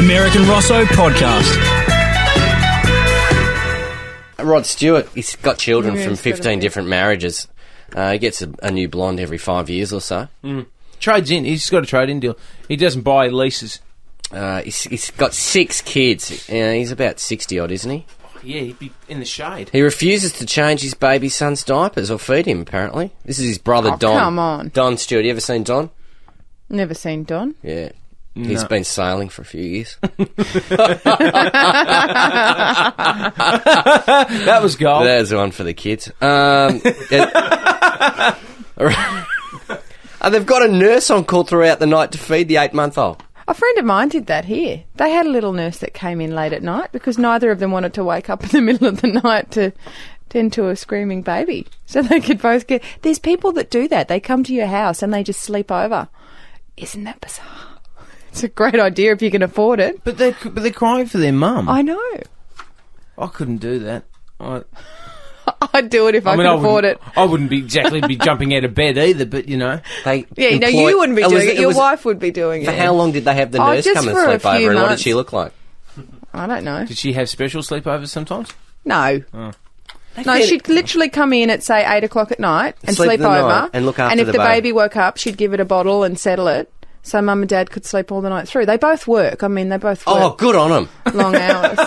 Merrick and Rosso podcast. Rod Stewart, he's got children from 15 different marriages. He gets a new blonde every 5 years or so. Trades in. He's got a trade-in deal. He doesn't buy leases. He's got 6 kids. He's about 60-odd, isn't he? Yeah, he'd be in the shade. He refuses to change his baby son's diapers or feed him, apparently. This is his brother, Don. Come on. Don Stewart. You ever seen Don? Never seen Don. Yeah. He's been sailing for a few years. That was gold. There's one for the kids. They've got a nurse on call throughout the night to feed the 8-month-old. A friend of mine did that here. They had a little nurse that came in late at night because neither of them wanted to wake up in the middle of the night to tend to a screaming baby. So they could both get... There's people that do that. They come to your house and they just sleep over. Isn't that bizarre? It's a great idea if you can afford it. But they're crying for their mum. I know. I couldn't do that. I'd do it if I could afford it. I wouldn't be jumping out of bed either, but, you know. You wouldn't be doing it. Your wife would be doing it. For how long did they have the nurse come and sleep over, and what did she look like? I don't know. Did she have special sleepovers sometimes? No. Oh. No, she'd literally come in at, say, 8 o'clock at night and sleep over. And look after and if the the baby woke up, she'd give it a bottle and settle it. So Mum and Dad could sleep all the night through. They both work. I mean, they both work. Oh, good on them. Long hours.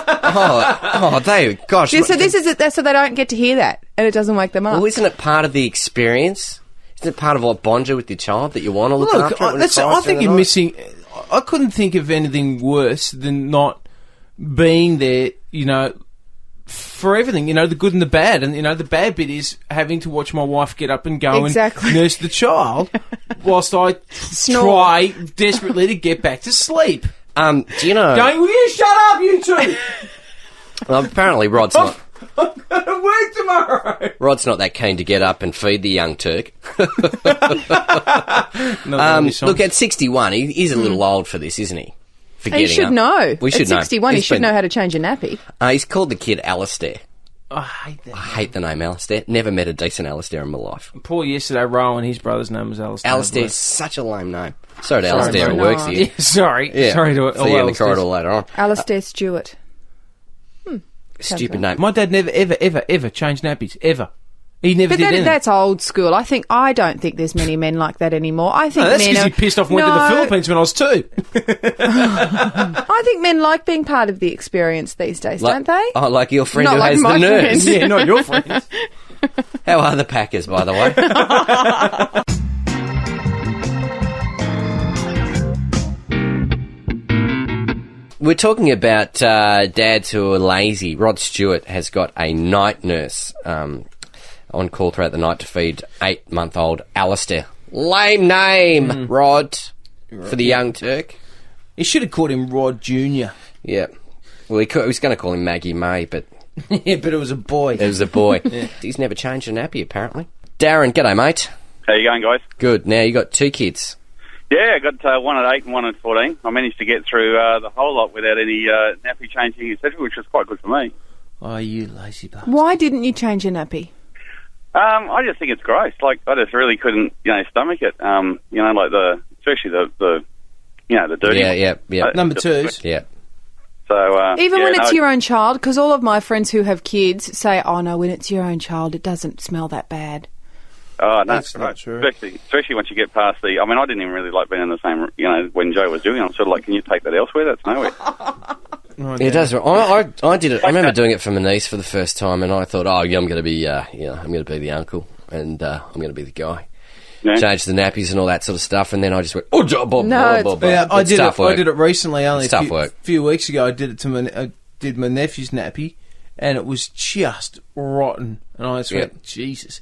Gosh. Yeah, so this is it. So they don't get to hear that, and it doesn't wake them up. Well, isn't it part of the experience? Isn't it part of what bonds you with your child that you want to look after? I think you're missing. I couldn't think of anything worse than not being there. You know, for everything, you know, the good and the bad. And, you know, the bad bit is having to watch my wife get up and go and nurse the child whilst I try desperately to get back to sleep. Do you know... Going, will you shut up, you two? Well, apparently Rod's not... I'm going to work tomorrow. Rod's not that keen to get up and feed the young Turk. Look, at 61, he's a little old for this, isn't he? He should know. We should At 61, he should know how to change a nappy. He's called the kid Alistair. I hate that. I hate the name Alistair. Never met a decent Alistair in my life. Poor yesterday, Rowan, his brother's name was Alistair. Alistair's such a lame name. Sorry to Alistair who works here. Yeah, sorry. Yeah. Sorry to see you in the corridor later on. Alistair Stewart. Stupid name. My dad never, ever changed nappies. Ever. He never did anything. That's old school. I don't think there's many men like that anymore. I think that's men because he pissed off and went to the Philippines when I was 2. I think men like being part of the experience these days, don't they? Oh, like your friend not who like has my the nurse. friend. Yeah, not your friends. How are the Packers, by the way? We're talking about dads who are lazy. Rod Stewart has got a night nurse on call throughout the night to feed 8-month-old Alistair. Lame name, Rod, for the young Turk. He should have called him Rod Jr. Yeah. Well, he was going to call him Maggie May, but... Yeah, but it was a boy. It was a boy. Yeah. He's never changed a nappy, apparently. Darren, g'day, mate. How you going, guys? Good. Now, you got 2 kids. Yeah, I got one at 8 and one at 14. I managed to get through the whole lot without any nappy changing, etc., which was quite good for me. Oh, you lazy bastard. Why didn't you change your nappy? I just think it's gross. Like, I just really couldn't, stomach it. Especially the dirty. Yeah. Number 2s. Yeah. So even when it's your own child, because all of my friends who have kids say, "Oh no, when it's your own child, it doesn't smell that bad." Oh, no, that's not true. Especially once you get past I didn't even really like being in the same, when Joe was doing it, I'm sort of like, can you take that elsewhere? That's nowhere. It does. I did it. I remember doing it for my niece for the first time, and I thought, I'm going to be, I'm going to be the uncle, and I'm going to be the guy. Yeah. Change the nappies and all that sort of stuff, and then I just went, I did it recently, only a few weeks ago. I did my nephew's nappy, and it was just rotten. And I just went, Jesus.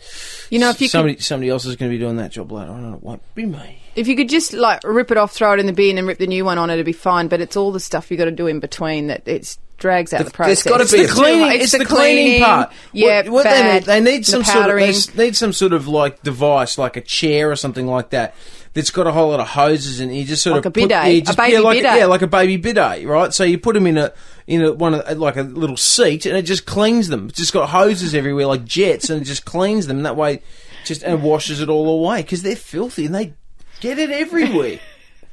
If you somebody else is going to be doing that job later on, and it won't be me. If you could just rip it off, throw it in the bin, and rip the new one on, it'd be fine. But it's all the stuff you got to do in between that it drags out the process. There's got to be it's the cleaning part. Yeah, what they need some powdering. sort of device, like a chair or something like that. That's got a whole lot of hoses, and you just sort like of a bidet, like a baby bidet, right? So you put them in a little seat, and it just cleans them. It's just got hoses everywhere, like jets, and it just cleans them. That way, and washes it all away because they're filthy and they get it everywhere.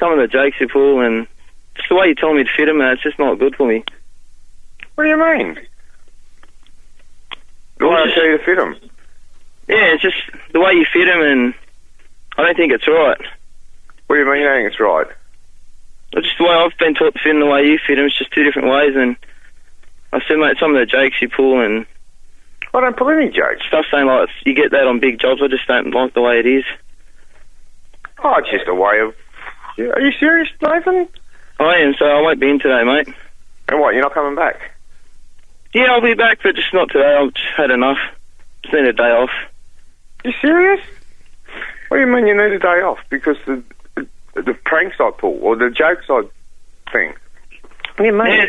some of the jokes you pull and just the way you tell me to fit them, it's just not good for me. What do you mean? The way I tell you to fit them? Yeah, it's just the way you fit them, and I don't think it's right. What do you mean you don't think it's right? It's just the way I've been taught to fit them, the way you fit them. It's just two different ways, and I said, mate, some of the jokes you pull and I don't pull any jokes. stuff saying like you get that on big jobs, I just don't like the way it is. Oh, it's just a way of... Are you serious, Nathan? I am, so I won't be in today, mate. And what, you're not coming back? Yeah, I'll be back, but just not today. I've just had enough. Just need a day off. You serious? What do you mean you need a day off? Because the pranks I pull, or the jokes I think. What do you mean? Yeah,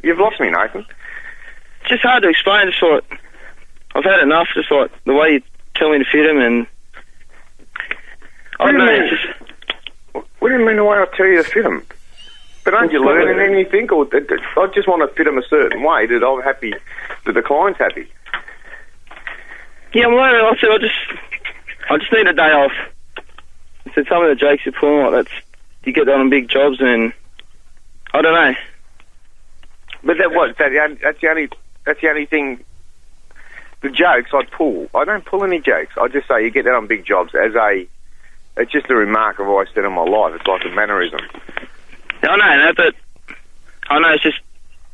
You've lost me, Nathan. it's just hard to explain. Just like, I've had enough, just like the way you tell me to fit them, and I don't know, it's just... What do you mean the way I tell you to fit them? But aren't you learning anything? Or I just want to fit them a certain way that I'm happy, that the client's happy. Yeah, I'm learning. I said I just need a day off. I said some of the jokes you're pulling, like you get that on big jobs, and I don't know. But that's the only thing. The jokes I pull, I don't pull any jokes. I just say you get that on big jobs it's just a remark I've always said in my life. It's like a mannerism. Yeah, I know, but I know it's just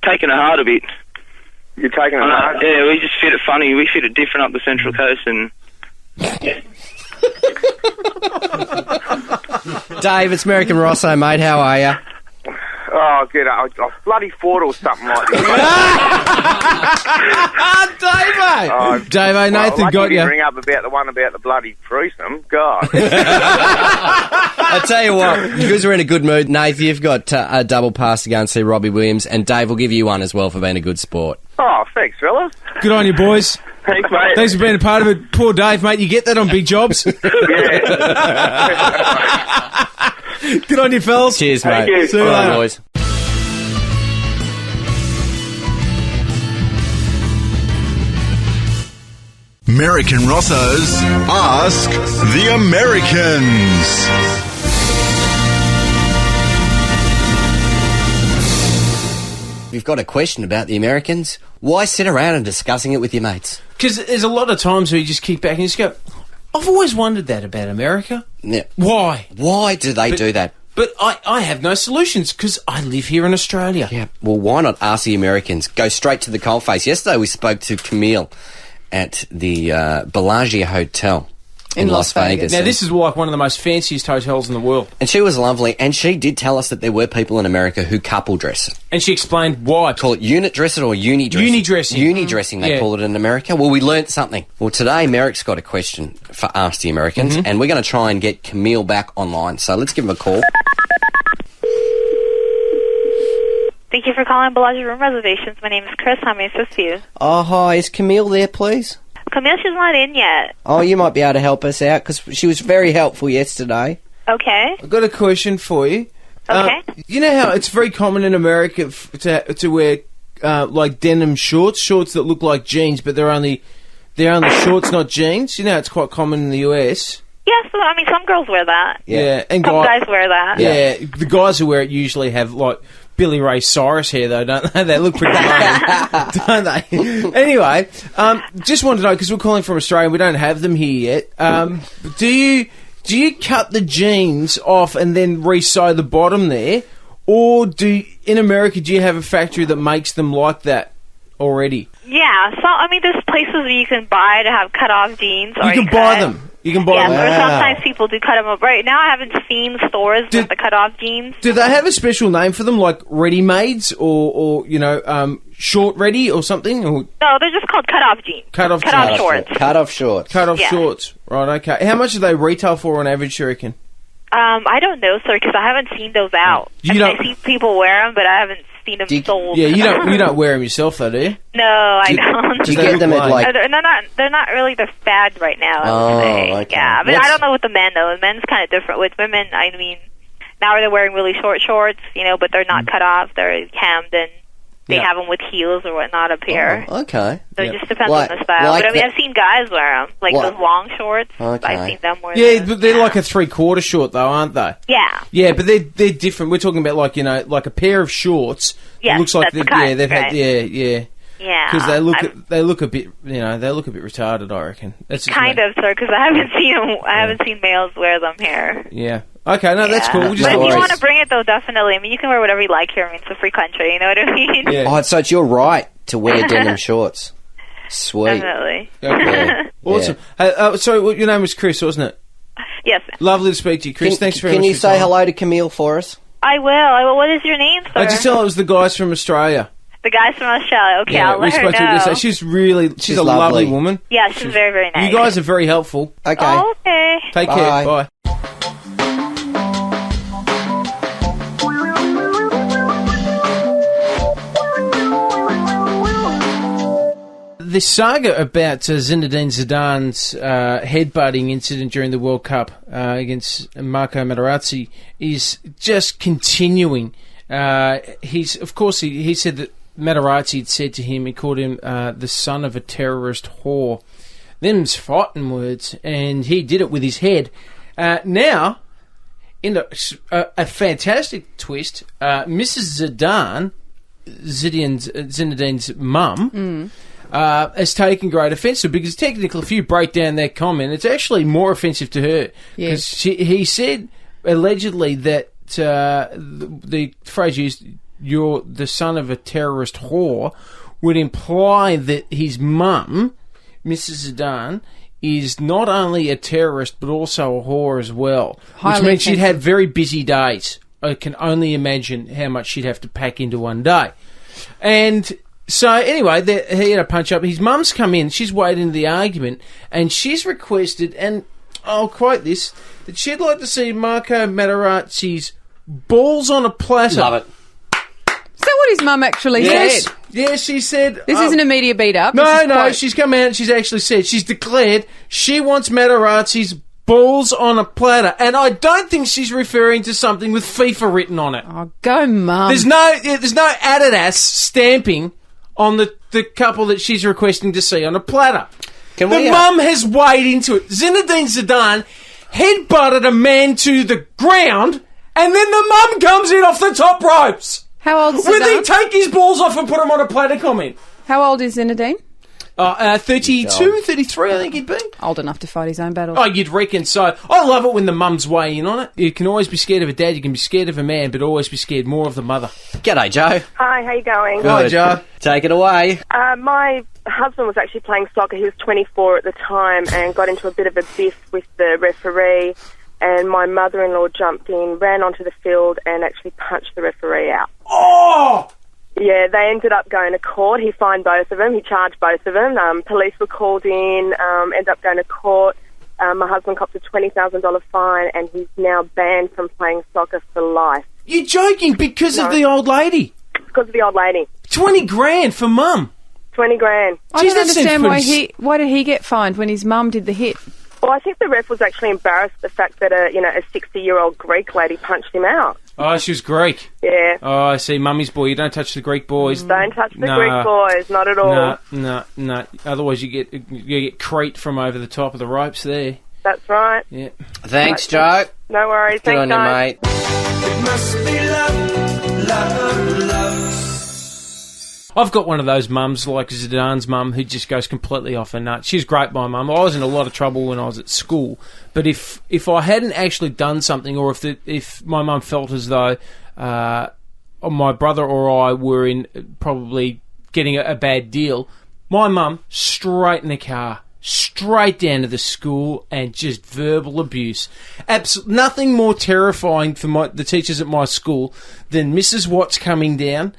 taking it hard a bit. You're taking it hard? Yeah, we just fit it funny. We fit it different up the Central Coast, and Dave, it's Merrick and Rosso, mate. How are you? Oh, good. I bloody thought it was something like this. Davo! Davo, Nathan got you. Bring up about the one about the bloody threesome. God. I tell you what, because we're in a good mood, Nathan, you've got a double pass to go and see Robbie Williams, and Dave will give you one as well for being a good sport. Oh, thanks, fellas. Good on you, boys. thanks, mate. Thanks for being a part of it. Poor Dave, mate. You get that on big jobs. Good on you, fellas. Cheers, mate. Thank you. See you All right, later. boys. Merrick and Rosso's Ask the Americans. If you've got a question about the Americans, why sit around and discussing it with your mates? Because there's a lot of times where you just kick back and you just go, I've always wondered that about America. Yeah. Why? Why do they do that? But I have no solutions because I live here in Australia. Yeah, well, why not ask the Americans? Go straight to the coalface. Yesterday we spoke to Camille at the Bellagio Hotel in Las Vegas. Now, this is like one of the most fanciest hotels in the world. And she was lovely, and she did tell us that there were people in America who couple dress. And she explained why. Call it unit dressing or uni dressing? Uni dressing. Uni dressing, they Yeah. call it in America. Well, we learnt something. Well, today Merrick's got a question for Ask the Americans, and we're going to try and get Camille back online. So let's give him a call. Thank you for calling Bellagio Room Reservations. My name is Chris. How may I assist you? Oh, hi. Is Camille there, please? Camille, she's not in yet. Oh, you might be able to help us out, because she was very helpful yesterday. Okay. I've got a question for you. Okay. You know how it's very common in America to wear like denim shorts that look like jeans, but they're only shorts, not jeans. You know, it's quite common in the US. Yes, I mean, some girls wear that. Yeah, and Some guys wear that. Yeah, the guys who wear it usually have like Billy Ray Cyrus hair, though, don't they? They look pretty lame, don't they? Anyway, just wanted to know, because we're calling from Australia, we don't have them here yet. Do you cut the jeans off and then re-sew the bottom there, or in America do you have a factory that makes them like that already? Yeah, so, I mean, there's places where you can buy to have cut-off jeans. You can buy them. You can buy Yes, them. or sometimes people do cut them up. Right now I haven't seen stores with the cut-off jeans. Do they have a special name for them, like ready-mades or you know, short ready or something? Or No, they're just called cut-off jeans. Cut-off shorts. Cut-off shorts. cut-off Yeah. shorts. Right, okay. How much do they retail for on average, you reckon? I don't know, sir, because I haven't seen those out. You I mean, don't- I see people wear them, but I haven't seen them sold. Yeah, you don't wear them yourself, though, do you? No, I don't. Do you get them at, like... They're not really the fad right now. I would Oh, say. okay. Yeah, but What's- I don't know with the men though. The men's kind of different. With women, I mean, now they're wearing really short shorts, you know, but they're not cut off. They're hemmed, and they have them with heels or whatnot up here. Oh, okay. So it just depends on the style. But I mean, I've seen guys wear them, like those long shorts. Okay. I've seen them wear Yeah, those. but they're like a 3/4 short, though, aren't they? Yeah. Yeah, but they're different. We're talking about like like a pair of shorts. Yes, looks like that's the kind, they've had right. yeah. Yeah. Because they look a bit retarded. I reckon. That's just Kind of, sir, because I haven't seen males wear them here. Yeah. Okay, no, that's cool. We'll just But if worries. you want to bring it, though, definitely. I mean, you can wear whatever you like here. I mean, it's a free country, you know what I mean? Yeah. Oh, so it's your right to wear denim shorts. Sweet. Definitely. Okay. Awesome. Sorry, your name was Chris, wasn't it? Yes. Lovely to speak to you, Chris. Thanks very much. Can you for say your time. hello to Camille for us? I will. What is your name, sir? I just tell her it was the guys from Australia. The guys from Australia. Okay, I'll we let her spoke to her know. yesterday. She's a lovely. lovely woman. Yeah, she's very, very nice. You guys are very helpful. Okay. Oh, okay. Take Bye. care. Bye. This saga about Zinedine Zidane's headbutting incident during the World Cup against Marco Materazzi is just continuing. He said that Materazzi had said to him, he called him the son of a terrorist whore. Them's fighting words, and he did it with his head. Now, in a fantastic twist, Mrs. Zidane, Zinedine's mum, has taken great offence to it, because technically, if you break down that comment, it's actually more offensive to her. Because he said, allegedly, that the phrase used, "you're the son of a terrorist whore," would imply that his mum, Mrs. Zidane, is not only a terrorist but also a whore as well. Highly which means she'd offensive. have very busy days. I can only imagine how much she'd have to pack into one day. And so anyway, he had a punch up. His mum's come in. She's weighed into the argument, and she's requested, and I'll quote this, that she'd like to see Marco Materazzi's balls on a platter. Love it. Is that what his mum actually Yes. said? Yes, she said... This isn't a media beat-up. No, This is quite- she's come out and she's actually said, she's declared she wants Materazzi's balls on a platter. And I don't think she's referring to something with FIFA written on it. Oh, go mum. There's no Adidas stamping on the couple that she's requesting to see on a platter. Can The we, mum has weighed into it. Zinedine Zidane headbutted a man to the ground, and then the mum comes in off the top ropes. How old is Would he Zidane? take his balls off and put them on a platter comment? How old is Zinedine? 32, 33, I think he'd be. Old enough to fight his own battles. Oh, you'd reckon so. I love it when the mums weigh in on it. You can always be scared of a dad, you can be scared of a man, but always be scared more of the mother. G'day, Joe. Hi, how you going? Hi, Joe. Take it away. My husband was actually playing soccer. He was 24 at the time and got into a bit of a biff with the referee. And my mother-in-law jumped in, ran onto the field, and actually punched the referee out. Oh! Yeah, they ended up going to court. He fined both of them. He charged both of them. Police were called in, ended up going to court. My husband copped a $20,000 fine, and he's now banned from playing soccer for life. You're joking because of No. the old lady. Because of the old lady. 20 grand for mum. 20 grand. I Geez, don't that seems understand pretty why did he get fined when his mum did the hit? Well, I think the ref was actually embarrassed at the fact that a 60-year-old Greek lady punched him out. Oh, she was Greek. Yeah. Oh, I see. Mummy's boy. You don't touch the Greek boys. Don't touch the No. Greek boys, not at all. No. Otherwise, you get Crete from over the top of the ropes there. That's right. Yeah. Thanks, Joe. No worries. Good Thanks, on you, guys. mate. I've got one of those mums like Zidane's mum who just goes completely off her nut. She's great, my mum. I was in a lot of trouble when I was at school, but if I hadn't actually done something, or if my mum felt as though my brother or I were in probably getting a bad deal, my mum straight in the car, straight down to the school, and just verbal abuse. Nothing more terrifying for the teachers at my school than Mrs. Watts coming down,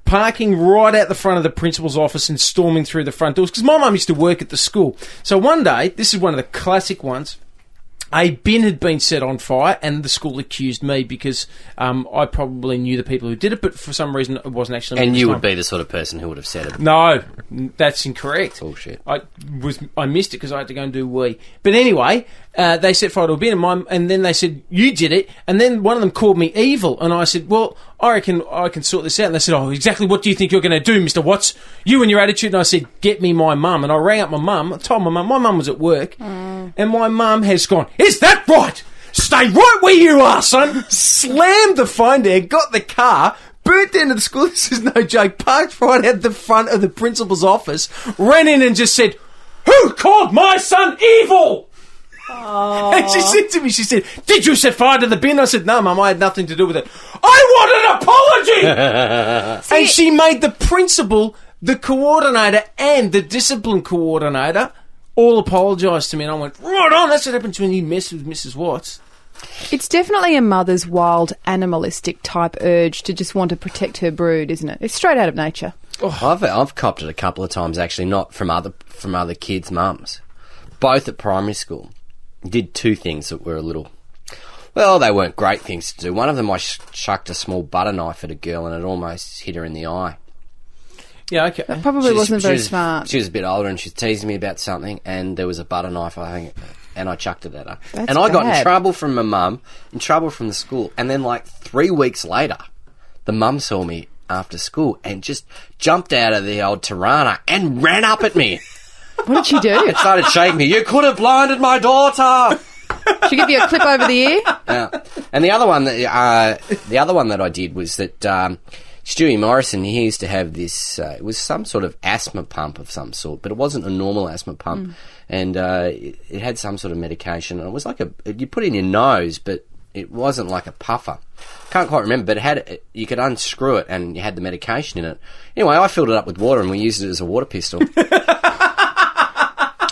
parking right out the front of the principal's office and storming through the front doors, because my mum used to work at the school. So one day, this is one of the classic ones, a bin had been set on fire, and the school accused me because I probably knew the people who did it, but for some reason it wasn't actually me And this you time. would be the sort of person who would have said it. No, that's incorrect. Bullshit. I missed it because I had to go and do wee. But anyway, They set fire to a bin, and then they said, you did it. And then one of them called me evil. And I said, well, I reckon I can sort this out. And they said, oh, exactly what do you think you're going to do, Mr. Watts? You and your attitude. And I said, get me my mum. And I rang up my mum. I told my mum was at work. And my mum has gone, is that right? Stay right where you are, son. Slammed the phone there, got the car, burnt down to the school. This is no joke. Parked right at the front of the principal's office, ran in and just said, who called my son evil? Oh. And she said to me, did you set fire to the bin? I said, no, Mum, I had nothing to do with it. I want an apology! And she made the principal, the coordinator, and the discipline coordinator all apologise to me. And I went, right on, that's what happens when you mess with Mrs. Watts. It's definitely a mother's wild, animalistic type urge to just want to protect her brood, isn't it? It's straight out of nature. Oh. I've copped it a couple of times, actually, not from other kids' mums. Both at primary school. Did two things that were they weren't great things to do. One of them, I chucked a small butter knife at a girl and it almost hit her in the eye. Yeah, okay. That probably wasn't very smart. She was a bit older and she was teasing me about something and there was a butter knife, I think, and I chucked it at her. That's and I got in bad. trouble from my mum, in trouble from the school, and then 3 weeks later, the mum saw me after school and just jumped out of the old Tirana and ran up at me. What did she do? It started shaking me. You could have blinded my daughter. She give you a clip over the ear? Yeah. And the other one that I did was that Stewie Morrison, he used to have this. It was some sort of asthma pump of some sort, but it wasn't a normal asthma pump, and it had some sort of medication. And it was like you put it in your nose, but it wasn't like a puffer. Can't quite remember, but you could unscrew it, and you had the medication in it. Anyway, I filled it up with water, and we used it as a water pistol.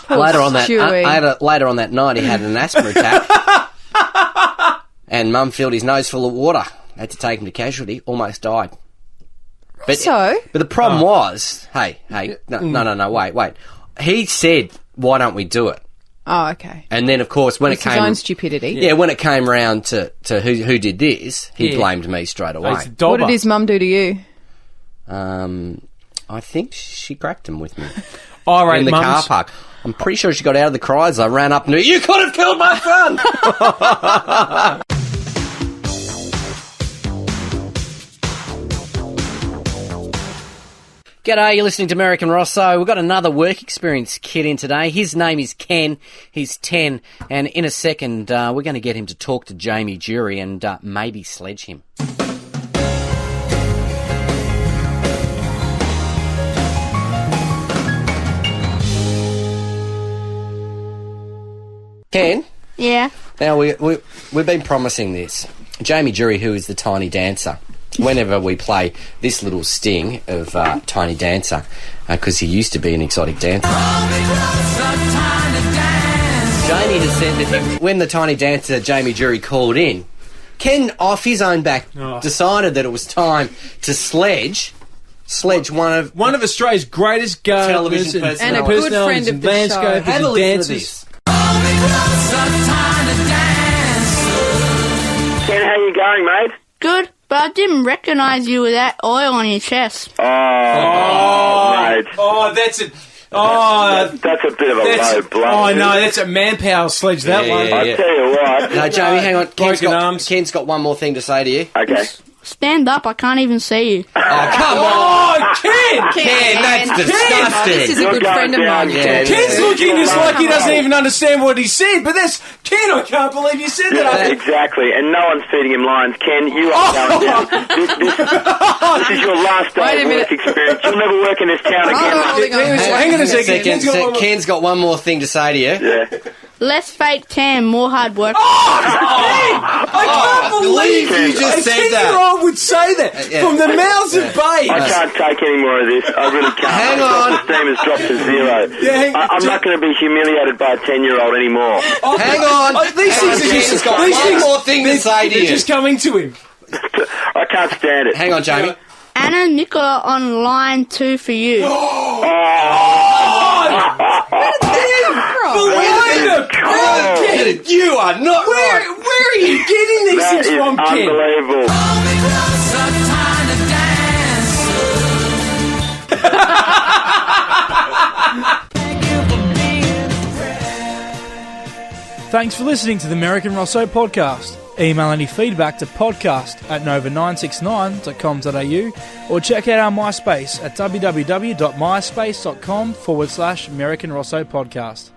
Later on that night, he had an asthma attack, and Mum filled his nose full of water. Had to take him to casualty. Almost died. But the problem was, no, wait. He said, "Why don't we do it?" Oh, okay. And then, of course, when his own stupidity. when it came round to who did this, he blamed me straight away. What did his mum do to you? I think she cracked him with me In the car park. I'm pretty sure she got out of the Chrysler, ran up and you could have killed my son! G'day, you're listening to Merrick and Rosso. We've got another work experience kid in today. His name is Ken. He's 10. And in a second, we're going to get him to talk to Jamie Jury and maybe sledge him. Ken? Yeah. Now, we've been promising this. Jamie Jury, who is the Tiny Dancer, whenever we play this little sting of Tiny Dancer, because he used to be an exotic dancer. Jamie has said that when the Tiny Dancer, Jamie Jury, called in, Ken, off his own back, decided that it was time to sledge one of Australia's greatest television gardeners and a good friend of the show. Have a listen to this. Ken, how you going, mate? Good, but I didn't recognise you with that oil on your chest. Mate. Oh, that's it. That's a bit of a low blow. Oh, no, that's a manpower sledge, that one. I tell you what. No, Jamie, hang on. Broken Ken's got one more thing to say to you. Okay. Stand up, I can't even see you. Oh, come on! Oh, Ken! Ken, that's disgusting. This is a good friend of mine. Yeah, Ken's looking as like he doesn't even understand what he said, but that's... Ken, I can't believe you said that. Exactly, and no one's feeding him lines. Ken, you are going down. This is your last day of work experience. You'll never work in this town again. Hang on a second. Ken's got one more thing to say to you. Yeah. Less fake tan, more hard work. I can't believe you just said that. I would say that from the mouths of babes. I can't take any more of this. I really can't. Hang on. My self-esteem has dropped to zero. I'm not going to be humiliated by a 10-year-old anymore. Hang on. These things are Ken's just... got one more thing to say to you. They're just coming to him. I can't stand it. Hang on, Jamie. Anna Nicola on line 2 for you. You are not right. Where are you getting these things from, Ken? Unbelievable. Thanks for listening to the Merrick and Rosso podcast. Email any feedback to podcast@nova969.com.au or check out our MySpace at www.myspace.com/Merrick and Rosso podcast.